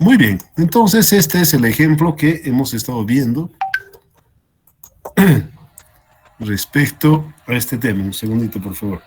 Muy bien, entonces este es el ejemplo que hemos estado viendo respecto a este tema. Un segundito, por favor.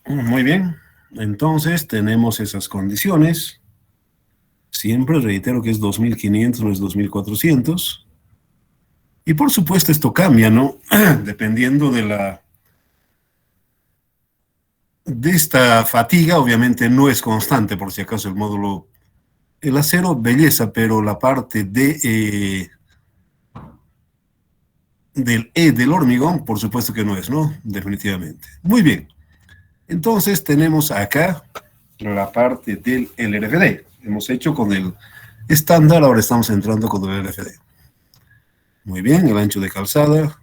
Muy bien, entonces tenemos esas condiciones. Siempre reitero que es 2500, no es 2400. Y por supuesto esto cambia, ¿no? Dependiendo de esta fatiga, obviamente no es constante, por si acaso el módulo, el acero, belleza, pero la parte del del hormigón, por supuesto que no es, ¿no? Definitivamente. Muy bien. Entonces tenemos acá la parte del LRFD. Hemos hecho con el estándar, ahora estamos entrando con el LRFD. Muy bien, el ancho de calzada.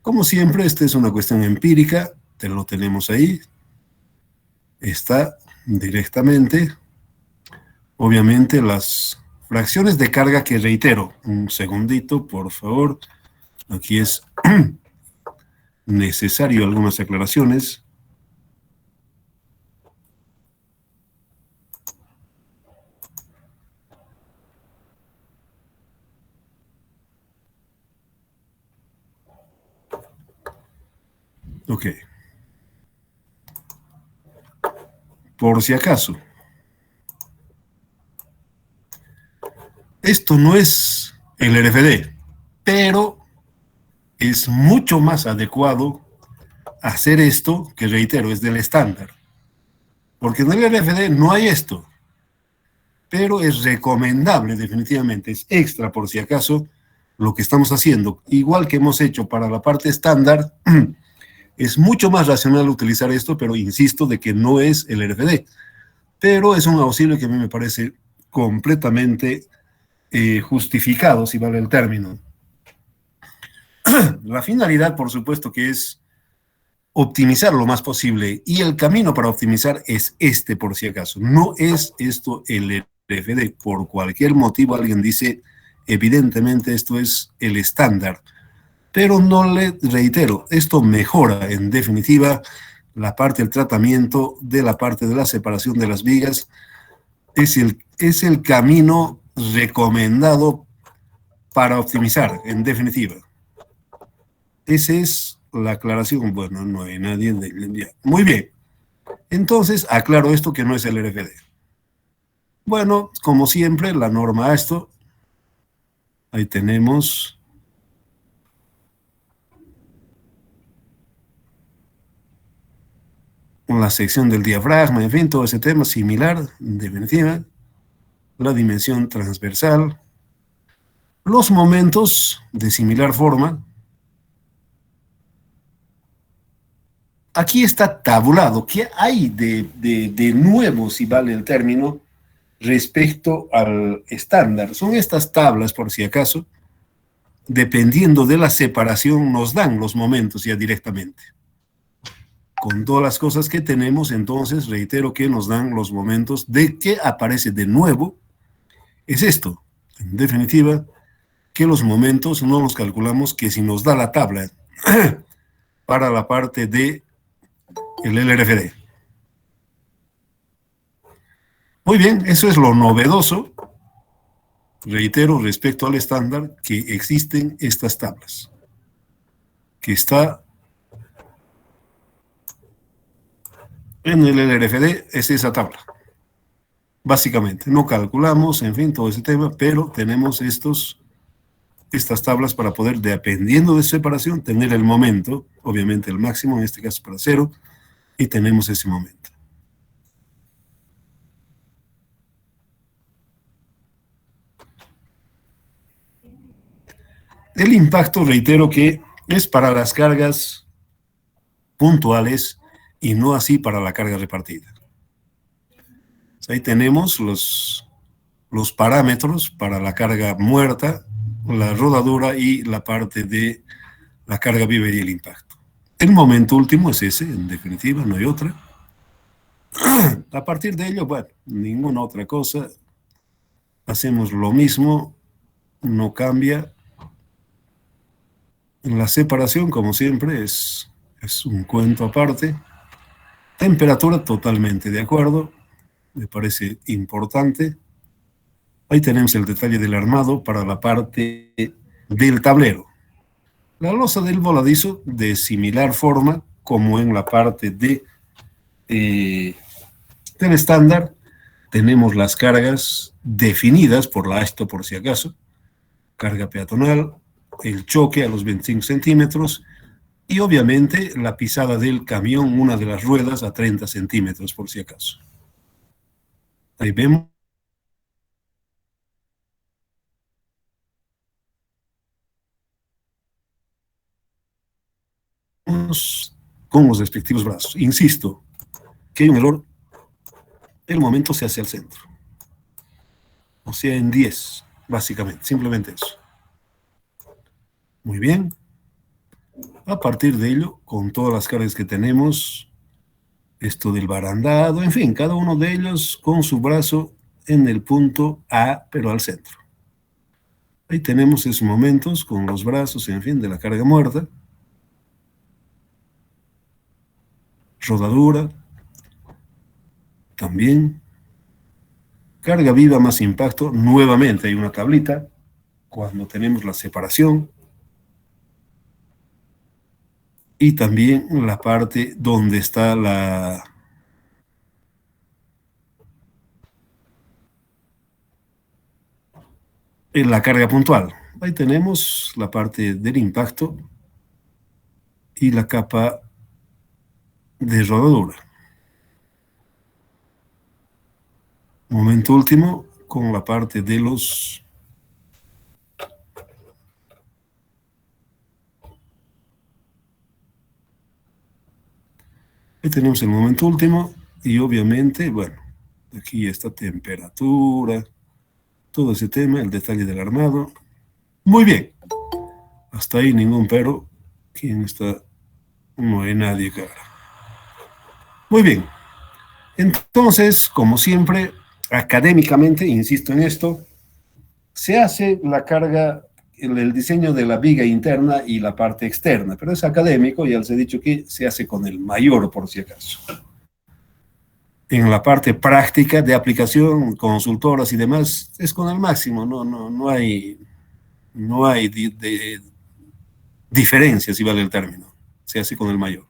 Como siempre, esta es una cuestión empírica, lo tenemos ahí. Está directamente. Obviamente las fracciones de carga que reitero. Un segundito, por favor. Aquí es necesario algunas aclaraciones. Ok. Por si acaso. Esto no es el RFD, pero es mucho más adecuado hacer esto, que reitero, es del estándar. Porque en el RFD no hay esto, pero es recomendable definitivamente, es extra por si acaso lo que estamos haciendo. Igual que hemos hecho para la parte estándar, es mucho más racional utilizar esto, pero insisto de que no es el RFD. Pero es un auxilio que a mí me parece completamente justificado, si vale el término. La finalidad, por supuesto, que es optimizar lo más posible, y el camino para optimizar es este, por si acaso. No es esto el RFD. Por cualquier motivo alguien dice, evidentemente esto es el estándar, pero no le reitero, esto mejora en definitiva la parte del tratamiento, de la parte de la separación de las vigas. Es el camino recomendado para optimizar, en definitiva. Esa es la aclaración. Bueno, no hay nadie de enviar. Muy bien. Entonces, aclaro esto que no es el RFD. Bueno, como siempre, la norma esto. Ahí tenemos. La sección del diafragma, en fin, todo ese tema similar, en definitiva. La dimensión transversal. Los momentos de similar forma. Aquí está tabulado. ¿Qué hay de nuevo, si vale el término, respecto al estándar? Son estas tablas, por si acaso, dependiendo de la separación, nos dan los momentos ya directamente. Con todas las cosas que tenemos, entonces, reitero que nos dan los momentos. De que aparece de nuevo, es esto. En definitiva, que los momentos no los calculamos, que si nos da la tabla para la parte de el LRFD. Muy bien, eso es lo novedoso, reitero, respecto al estándar, que existen estas tablas, que está en el LRFD, es esa tabla. Básicamente, no calculamos, en fin, todo ese tema, pero tenemos estas tablas para poder, dependiendo de separación, tener el momento, obviamente el máximo, en este caso para 0, y tenemos ese momento. El impacto, reitero que es para las cargas puntuales y no así para la carga repartida. Ahí tenemos los parámetros para la carga muerta, la rodadura y la parte de la carga viva y el impacto. El momento último es ese, en definitiva, no hay otra. A partir de ello, bueno, ninguna otra cosa. Hacemos lo mismo, no cambia. La separación, como siempre, es un cuento aparte. Temperatura, totalmente de acuerdo. Me parece importante. Ahí tenemos el detalle del armado para la parte del tablero. La losa del voladizo de similar forma como en la parte del estándar. Tenemos las cargas definidas por la ASTO por si acaso. Carga peatonal, el choque a los 25 centímetros y obviamente la pisada del camión, una de las ruedas a 30 centímetros por si acaso. Ahí vemos con los respectivos brazos. Insisto, que hay un error, el momento se hace al centro. O sea, en 10, básicamente, simplemente eso. Muy bien. A partir de ello, con todas las cargas que tenemos, esto del barandado, en fin, cada uno de ellos con su brazo en el punto A, pero al centro. Ahí tenemos esos momentos con los brazos, en fin, de la carga muerta. Rodadura. También. Carga viva más impacto. Nuevamente hay una tablita cuando tenemos la separación. Y también la parte donde está la carga puntual. Ahí tenemos la parte del impacto y la capa de rodadura. Momento último con la parte de los ahí tenemos el momento último y obviamente, bueno, aquí está temperatura, todo ese tema, el detalle del armado. Muy bien. Hasta ahí ningún pero. ¿Quién está? No hay nadie, cara. Muy bien. Entonces, como siempre, académicamente, insisto en esto, se hace la carga, el diseño de la viga interna y la parte externa, pero es académico, ya les he dicho que se hace con el mayor, por si acaso. En la parte práctica de aplicación, consultoras y demás, es con el máximo, no hay diferencia, si vale el término, se hace con el mayor.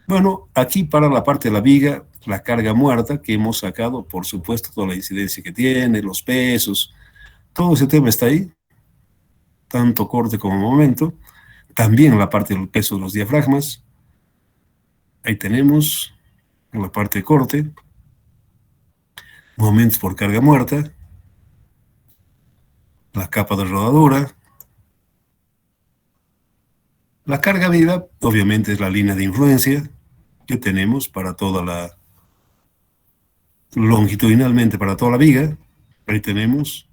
Bueno, aquí para la parte de la viga, la carga muerta que hemos sacado, por supuesto, toda la incidencia que tiene, los pesos, todo ese tema está ahí, tanto corte como momento. También la parte del peso de los diafragmas. Ahí tenemos la parte de corte, momentos por carga muerta, la capa de rodadura. La carga viva, obviamente, es la línea de influencia que tenemos para toda la, longitudinalmente para toda la viga. Ahí tenemos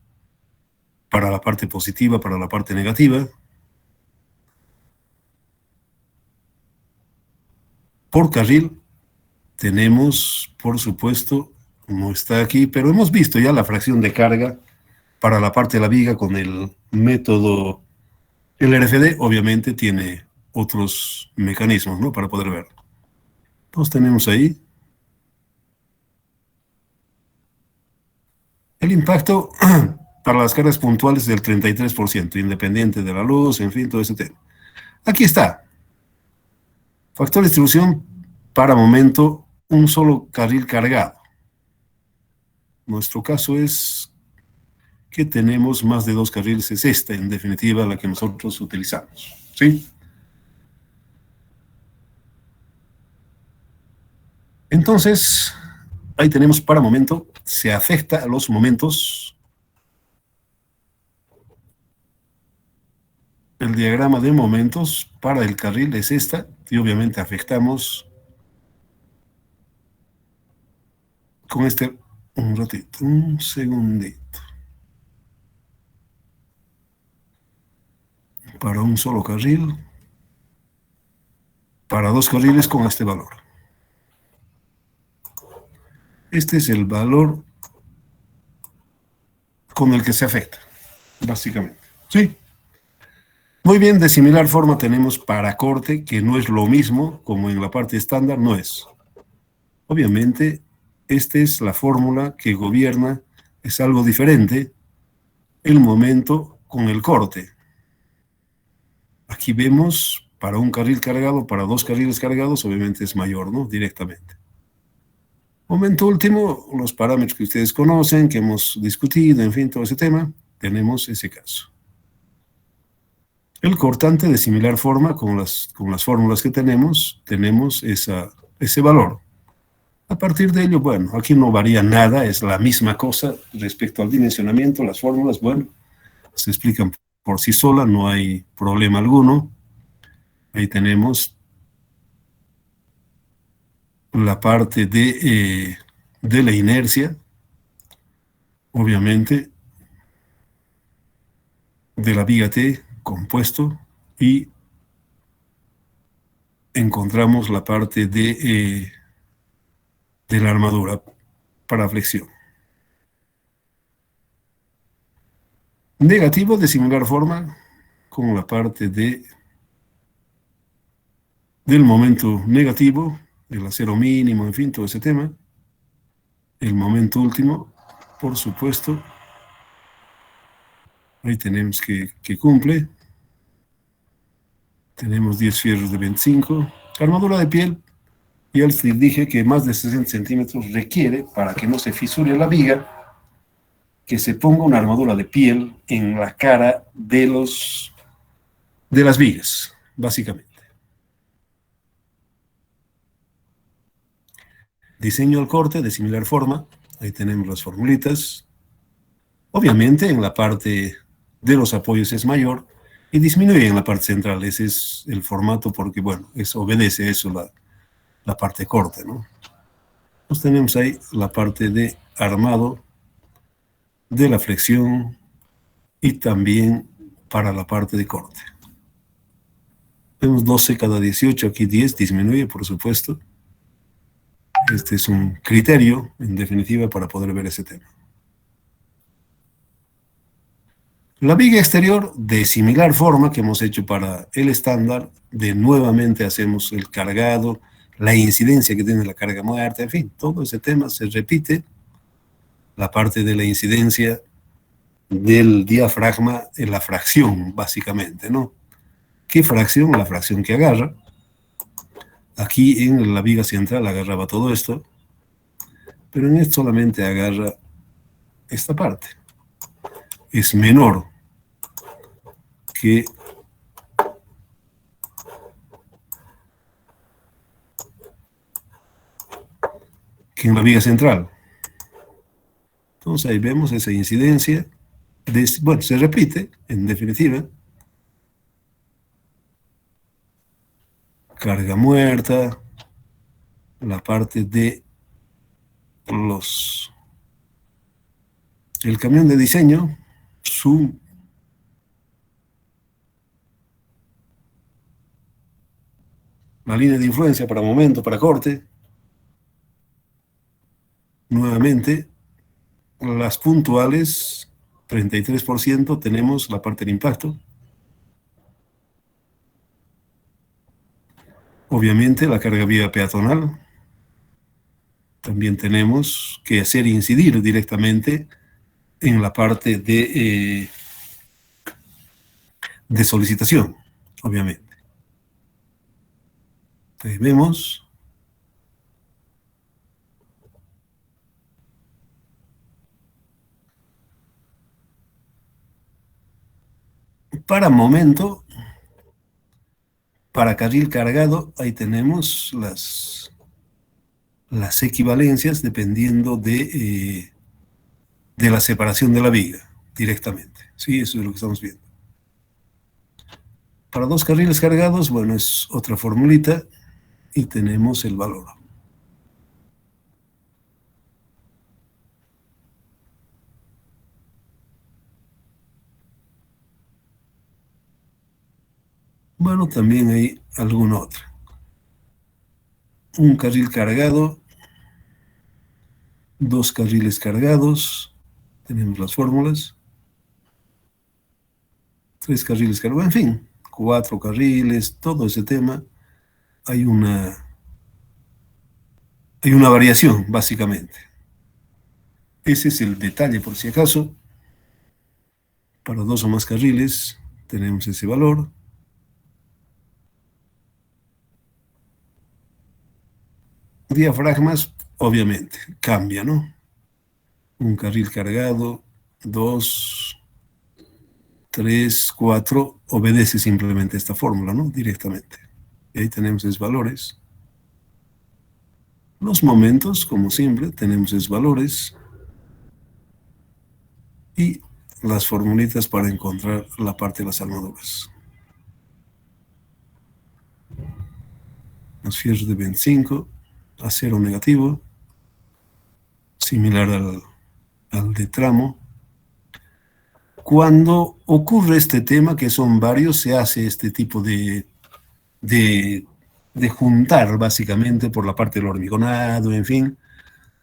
para la parte positiva, para la parte negativa. Por carril tenemos, por supuesto, no está aquí, pero hemos visto ya la fracción de carga para la parte de la viga con el método. El RFD obviamente tiene otros mecanismos, ¿no?, para poder ver. Entonces tenemos ahí el impacto para las cargas puntuales del 33%, independiente de la luz, en fin, todo ese tema. Aquí está. Factor de distribución para momento, un solo carril cargado. Nuestro caso es que tenemos más de 2 carriles, es esta, en definitiva, la que nosotros utilizamos, ¿sí? Entonces, ahí tenemos para momento, se afecta a los momentos. el diagrama de momentos para el carril es esta, y obviamente afectamos con este, un ratito, un segundito, para un solo carril, para dos carriles con este valor. Este es el valor con el que se afecta, básicamente. ¿Sí? Muy bien, de similar forma tenemos para corte, que no es lo mismo como en la parte estándar, no es. Obviamente, esta es la fórmula que gobierna, es algo diferente, el momento con el corte. Aquí vemos, para un carril cargado, para dos carriles cargados, obviamente es mayor, ¿no? Directamente. Momento último, los parámetros que ustedes conocen, que hemos discutido, en fin, todo ese tema, tenemos ese caso. El cortante, de similar forma, con las fórmulas que tenemos ese valor. A partir de ello, bueno, aquí no varía nada, es la misma cosa respecto al dimensionamiento, las fórmulas, bueno, se explican por sí solas, no hay problema alguno. Ahí tenemos la parte de la inercia, obviamente, de la viga T compuesto, y encontramos la parte de la armadura para flexión. Negativo, de similar forma, con la parte del momento negativo, el acero mínimo, en fin, todo ese tema. El momento último, por supuesto, ahí tenemos que cumple. Tenemos 10 fierros de 25. Armadura de piel, ya les dije que más de 60 centímetros requiere, para que no se fisure la viga, que se ponga una armadura de piel en la cara de las vigas, básicamente. Diseño al corte, de similar forma, ahí tenemos las formulitas. Obviamente en la parte de los apoyos es mayor y disminuye en la parte central. Ese es el formato porque, bueno, eso obedece eso la parte corte, ¿no? Entonces tenemos ahí la parte de armado, de la flexión y también para la parte de corte. Tenemos 12 cada 18, aquí 10, disminuye por supuesto. Este es un criterio, en definitiva, para poder ver ese tema. La viga exterior, de similar forma que hemos hecho para el estándar, de nuevamente hacemos el cargado, la incidencia que tiene la carga muerta, en fin, todo ese tema se repite. La parte de la incidencia del diafragma en la fracción, básicamente, ¿no? ¿Qué fracción? La fracción que agarra. Aquí en la viga central agarraba todo esto, pero en esto solamente agarra esta parte. Es menor que en la viga central. Entonces ahí vemos esa incidencia. Bueno, se repite, en definitiva. Carga muerta, la parte de el camión de diseño, la línea de influencia para momento, para corte. Nuevamente, las puntuales, 33%, tenemos la parte de impacto. Obviamente, la carga vía peatonal. También tenemos que hacer incidir directamente en la parte de solicitación, obviamente. Entonces vemos para momento, para carril cargado, ahí tenemos las equivalencias dependiendo de la separación de la viga directamente. Sí, eso es lo que estamos viendo. Para 2 carriles cargados, bueno, es otra formulita y tenemos el valor. Bueno, también hay alguna otra. Un carril cargado, 2 carriles cargados, tenemos las fórmulas. 3 carriles cargados, en fin, 4 carriles, todo ese tema. Hay una variación, básicamente. Ese es el detalle, por si acaso. Para 2 o más carriles tenemos ese valor. Diafragmas, obviamente, cambia, ¿no? Un carril cargado, 2, 3, 4, obedece simplemente esta fórmula, ¿no? Directamente. Y ahí tenemos esos valores. Los momentos, como siempre, tenemos esos valores. Y las formulitas para encontrar la parte de las armaduras. Los fierros de 25, acero negativo, similar al de tramo. Cuando ocurre este tema, que son varios, se hace este tipo de juntar, básicamente, por la parte del hormigonado, en fin.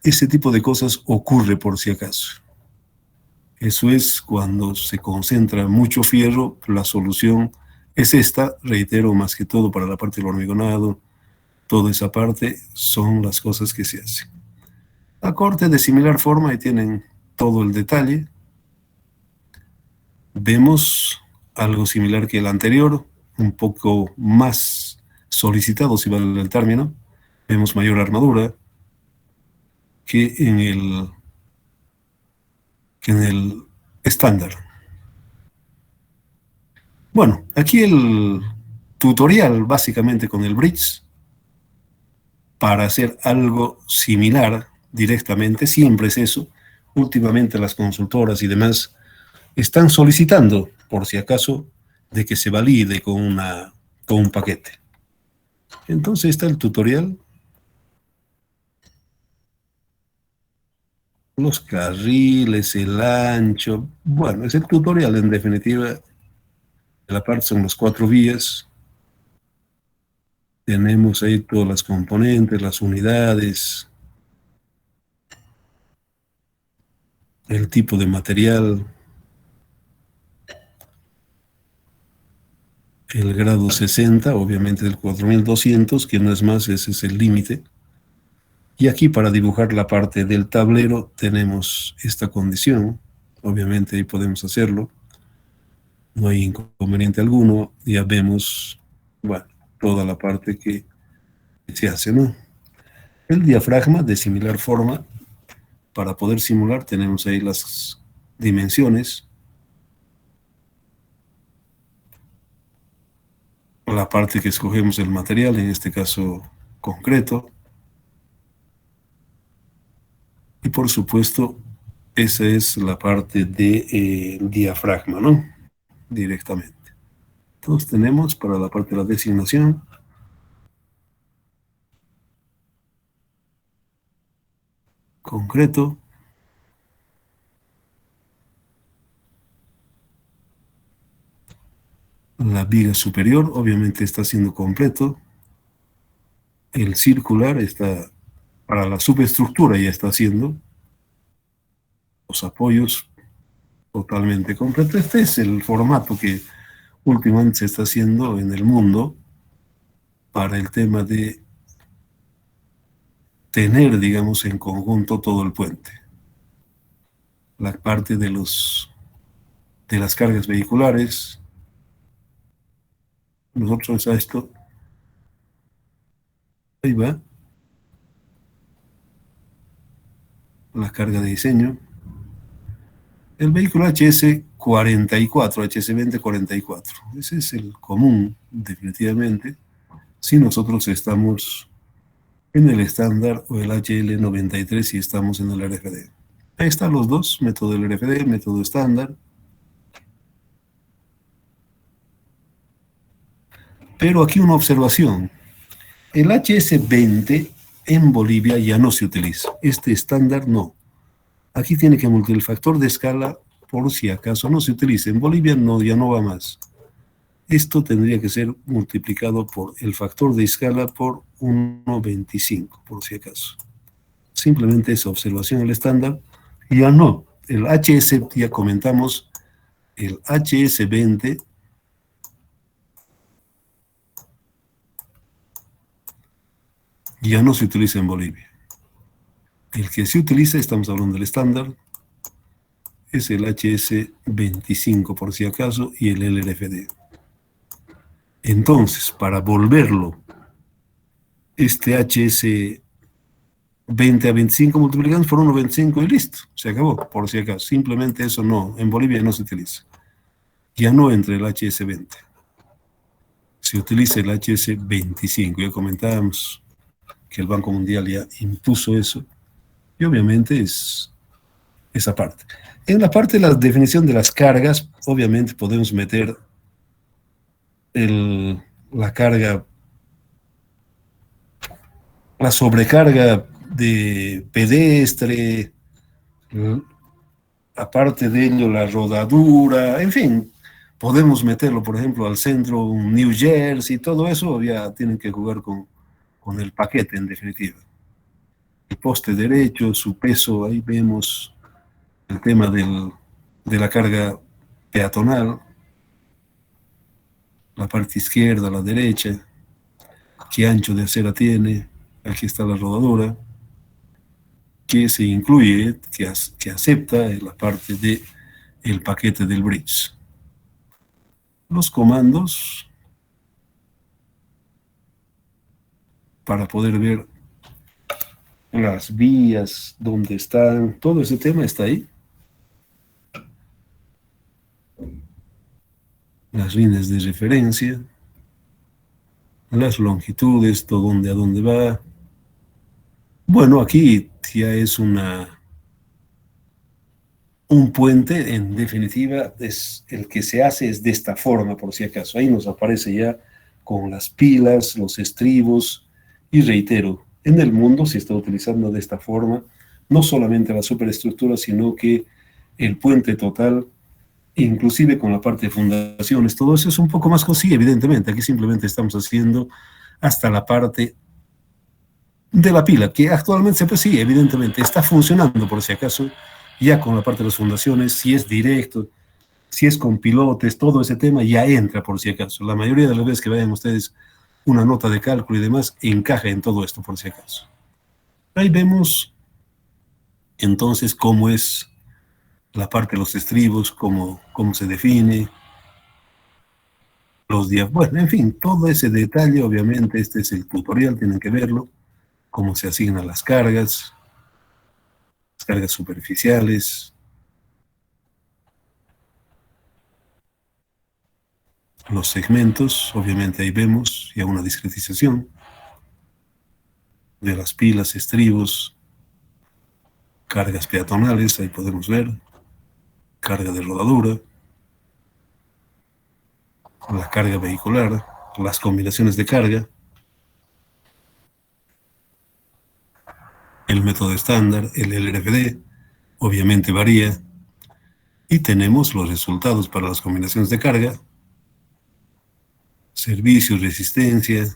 Ese tipo de cosas ocurre por si acaso. Eso es cuando se concentra mucho fierro, la solución es esta, reitero, más que todo para la parte del hormigonado, toda esa parte son las cosas que se hacen. La corte de similar forma, ahí tienen todo el detalle. Vemos algo similar que el anterior, un poco más solicitado, si vale el término. Vemos mayor armadura que en el estándar. Bueno, aquí el tutorial básicamente con el bridge para hacer algo similar directamente, siempre es eso. Últimamente las consultoras y demás están solicitando, por si acaso, de que se valide con un paquete. Entonces está el tutorial. Los carriles, el ancho. Bueno, es el tutorial en definitiva. La parte son las 4 vías. Tenemos ahí todas las componentes, las unidades, el tipo de material, el grado 60, obviamente del 4200, que no es más, ese es el límite. Y aquí para dibujar la parte del tablero tenemos esta condición. Obviamente ahí podemos hacerlo. No hay inconveniente alguno. Ya vemos, bueno, toda la parte que se hace, ¿no? El diafragma, de similar forma, para poder simular, tenemos ahí las dimensiones. La parte que escogemos del material, en este caso concreto. Y por supuesto, esa es la parte de diafragma, ¿no? Directamente. Entonces tenemos para la parte de la designación concreto, la viga superior obviamente está siendo completo, el circular está para la subestructura, ya está haciendo los apoyos totalmente completo. Este es el formato que últimamente se está haciendo en el mundo para el tema de tener, digamos, en conjunto todo el puente. La parte de las cargas vehiculares. Nosotros a esto, ahí va, la carga de diseño. El vehículo HS44, HS2044, ese es el común, definitivamente, si nosotros estamos en el estándar o el HL93 si estamos en el RFD. Ahí están los dos, método del RFD, método estándar. Pero aquí una observación. El HS20 en Bolivia ya no se utiliza. Este estándar no. Aquí tiene que multiplicar el factor de escala por si acaso no se utiliza. En Bolivia no, ya no va más. Esto tendría que ser multiplicado por el factor de escala por 1,25, por si acaso. Simplemente esa observación, el estándar, ya no. El HS, ya comentamos, el HS20 ya no se utiliza en Bolivia. El que se utiliza, estamos hablando del estándar, es el HS25 por si acaso y el LRFD. Entonces, para volverlo, este HS20 a 25 multiplicamos por 1,25 y listo, se acabó, por si acaso. Simplemente eso no, en Bolivia no se utiliza. Ya no entre el HS20. Se utiliza el HS25. Ya comentábamos que el Banco Mundial ya impuso eso. Y obviamente es esa parte. En la parte de la definición de las cargas, obviamente podemos meter la carga, la sobrecarga de pedestre, aparte de ello la rodadura, en fin, podemos meterlo, por ejemplo, al centro, un New Jersey, todo eso ya tienen que jugar con el paquete en definitiva. El poste derecho, su peso, ahí vemos el tema de la carga peatonal, la parte izquierda, la derecha, qué ancho de acera tiene, aquí está la rodadura, que se incluye, que acepta la parte del paquete del bridge. Los comandos para poder ver las vías, dónde están, todo ese tema está ahí. Las líneas de referencia, las longitudes, todo a dónde va. Bueno, aquí ya es un puente, en definitiva, es el que se hace es de esta forma, por si acaso. Ahí nos aparece ya con las pilas, los estribos, y reitero, en el mundo se está utilizando de esta forma, no solamente la superestructura, sino que el puente total, inclusive con la parte de fundaciones, todo eso es un poco más cosilla, evidentemente. Aquí simplemente estamos haciendo hasta la parte de la pila, que actualmente pues sí, evidentemente está funcionando por si acaso, ya con la parte de las fundaciones, si es directo, si es con pilotes, todo ese tema ya entra por si acaso. La mayoría de las veces que vean ustedes una nota de cálculo y demás, encaja en todo esto por si acaso. Ahí vemos entonces cómo es la parte de los estribos, cómo se define, los días, bueno, en fin, todo ese detalle, obviamente, este es el tutorial, tienen que verlo, cómo se asignan las cargas superficiales, los segmentos, obviamente ahí vemos ya una discretización de las pilas, estribos, cargas peatonales, ahí podemos ver, carga de rodadura, la carga vehicular, las combinaciones de carga, el método estándar, el LRFD, obviamente varía, y tenemos los resultados para las combinaciones de carga, servicio, resistencia,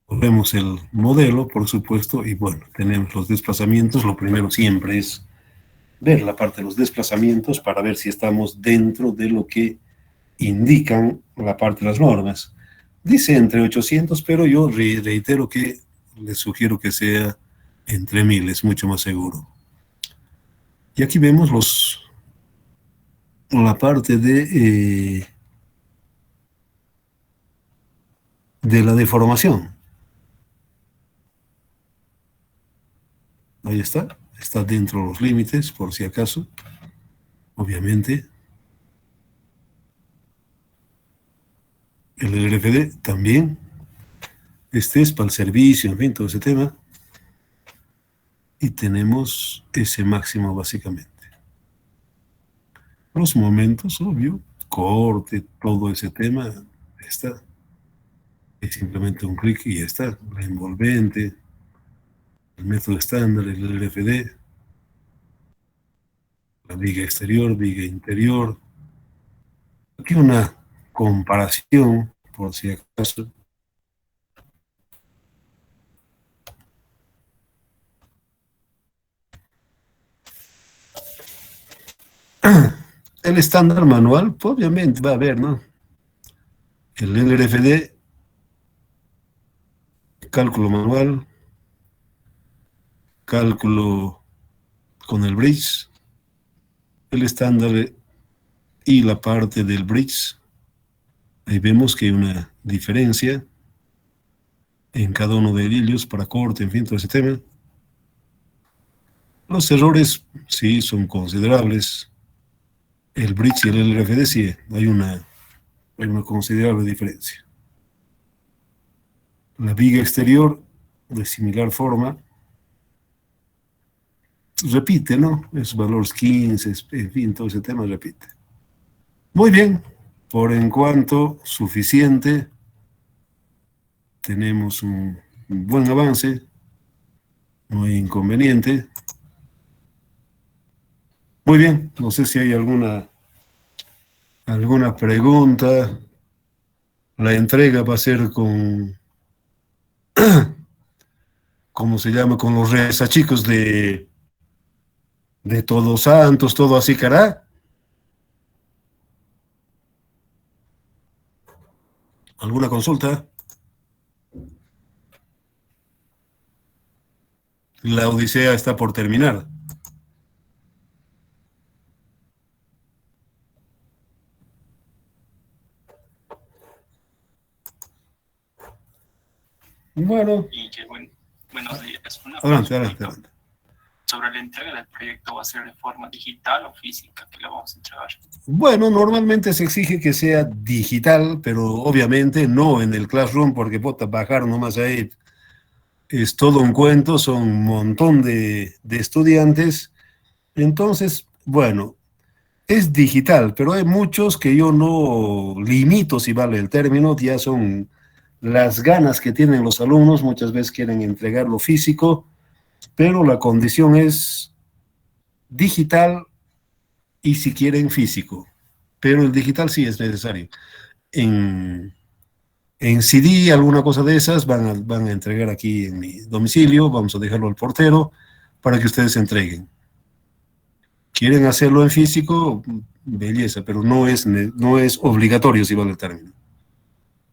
vemos el modelo, por supuesto, y bueno, tenemos los desplazamientos. Lo primero siempre es ver la parte de los desplazamientos para ver si estamos dentro de lo que indican la parte de las normas. Dice entre 800, pero yo reitero que les sugiero que sea entre 1000, es mucho más seguro. Y aquí vemos la parte de la deformación. Ahí está dentro de los límites, por si acaso, obviamente. El LRFD también. Este es para el servicio, en fin, todo ese tema. Y tenemos ese máximo básicamente. Los momentos, obvio, corte, todo ese tema, está. Es simplemente un clic y ya está. La envolvente, el método estándar, el LFD, la viga exterior, viga interior. Aquí una comparación, por si acaso. El estándar manual, pues obviamente va a haber, ¿no? El LFD, cálculo manual, cálculo con el bridge, el estándar y la parte del bridge. Ahí vemos que hay una diferencia en cada uno de ellos para corte, en fin, todo ese tema. Los errores sí son considerables. El bridge y el LFD sí hay una considerable diferencia. La viga exterior, de similar forma, repite, ¿no? Esos valores 15, en fin, todo ese tema repite. Muy bien, por en cuanto suficiente, tenemos un buen avance, no hay inconveniente. Muy bien, no sé si hay alguna pregunta. La entrega va a ser con, ¿cómo se llama? Con los rezachicos de Todos Santos, todo así, cara. ¿Alguna consulta? La odisea está por terminar. Bueno, Y que, bueno, buenos días. Una adelante, consulta adelante. sobre la entrega del proyecto. ¿Va a ser de forma digital o física que la vamos a entregar? Bueno, normalmente se exige que sea digital, pero obviamente no en el Classroom, porque puta, bajar nomás ahí es todo un cuento, son un montón de estudiantes. Entonces, bueno, es digital, pero hay muchos que yo no limito, si vale el término, ya son las ganas que tienen los alumnos, muchas veces quieren entregarlo físico, pero la condición es digital y si quieren físico, pero el digital sí es necesario. En, en CD, alguna cosa de esas, van a entregar aquí en mi domicilio, vamos a dejarlo al portero para que ustedes entreguen. Quieren hacerlo en físico, belleza, pero no es obligatorio, si vale el término.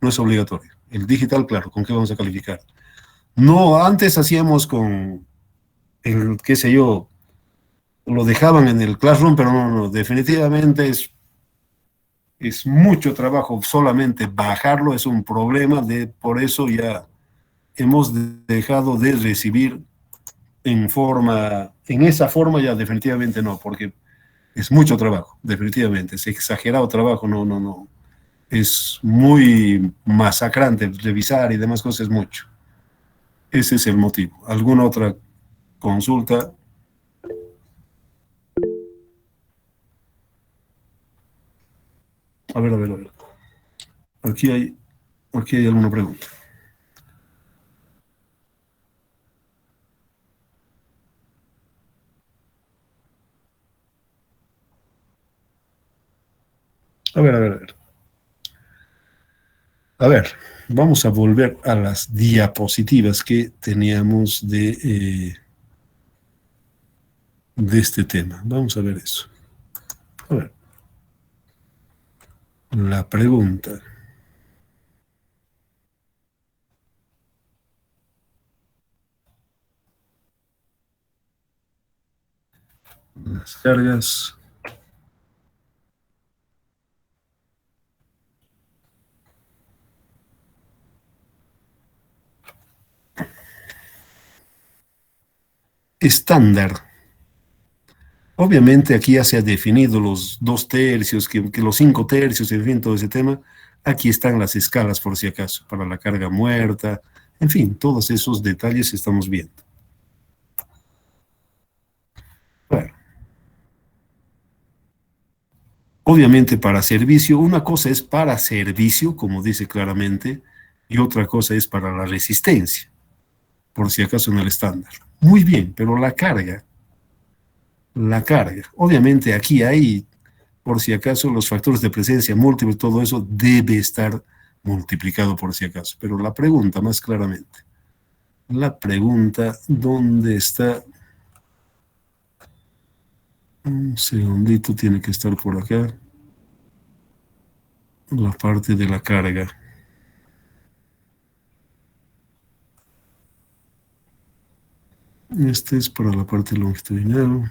No es obligatorio. El digital, claro, ¿con qué vamos a calificar? No, antes hacíamos con el, qué sé yo, lo dejaban en el Classroom, pero no, definitivamente es mucho trabajo solamente bajarlo, es un problema, por eso ya hemos dejado de recibir en esa forma ya definitivamente no, porque es mucho trabajo, definitivamente, es exagerado trabajo, no, es muy masacrante revisar y demás cosas, es mucho. Ese es el motivo. ¿Alguna otra consulta? A ver. Aquí hay, aquí hay alguna pregunta. A ver. A ver, vamos a volver a las diapositivas que teníamos de este tema. Vamos a ver eso. A ver, la pregunta. Las cargas. Estándar. Obviamente aquí ya se ha definido los 2 tercios, que los 5 tercios, en fin, todo ese tema. Aquí están las escalas, por si acaso, para la carga muerta. En fin, todos esos detalles estamos viendo. Bueno, Obviamente para servicio, una cosa es para servicio, como dice claramente, y otra cosa es para la resistencia, por si acaso en el estándar. Muy bien, pero la carga, obviamente aquí hay, por si acaso, los factores de presencia múltiple, todo eso debe estar multiplicado por si acaso. Pero la pregunta más claramente, la pregunta, ¿dónde está? Un segundito, tiene que estar por acá. La parte de la carga. Este es para la parte longitudinal.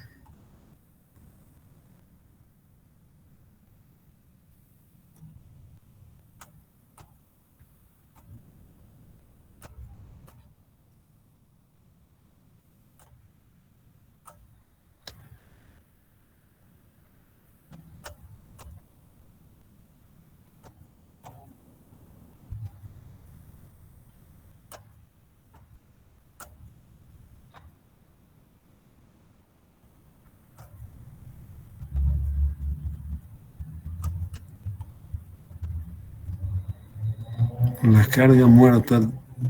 La carga muerta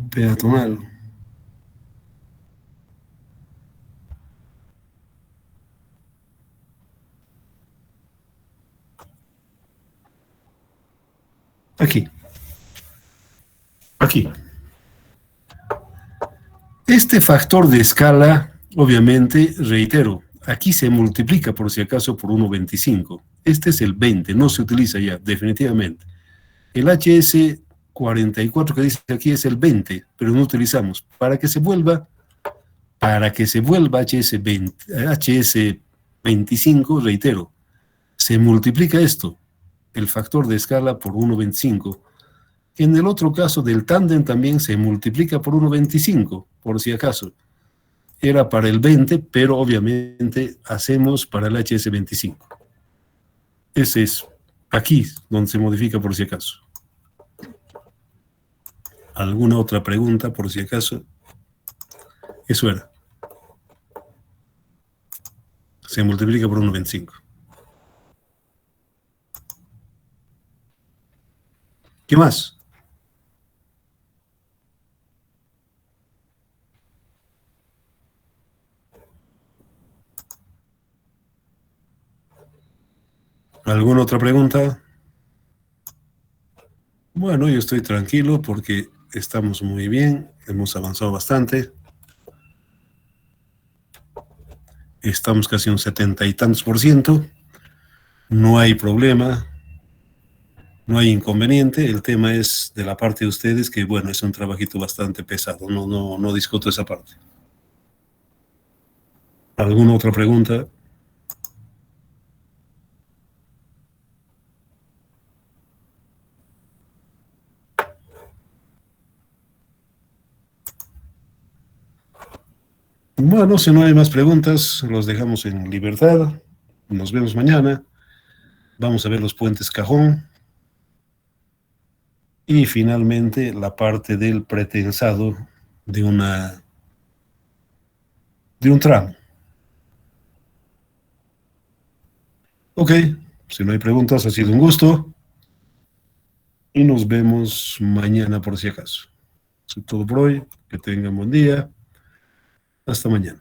peatonal. Aquí. Aquí. Este factor de escala, obviamente, reitero, aquí se multiplica por si acaso por 1,25. Este es el 20, no se utiliza ya, definitivamente. El HS44 que dice aquí es el 20, pero no utilizamos. Para que se vuelva HS25, reitero, se multiplica esto, el factor de escala por 1,25. En el otro caso del tándem también se multiplica por 1,25, por si acaso. Era para el 20, pero obviamente hacemos para el HS25. Ese es aquí donde se modifica por si acaso. ¿Alguna otra pregunta por si acaso? Eso era. Se multiplica por 1,25. ¿Qué más? ¿Alguna otra pregunta? Bueno, yo estoy tranquilo porque estamos muy bien, hemos avanzado bastante. Estamos casi un 70 y tantos %. No hay problema, no hay inconveniente. El tema es de la parte de ustedes que, bueno, es un trabajito bastante pesado. No discuto esa parte. ¿Alguna otra pregunta? Bueno, si no hay más preguntas, los dejamos en libertad. Nos vemos mañana. Vamos a ver los puentes cajón. Y finalmente la parte del pretensado de un tramo. Ok, si no hay preguntas, ha sido un gusto. Y nos vemos mañana por si acaso. Eso es todo por hoy. Que tengan buen día. Hasta mañana.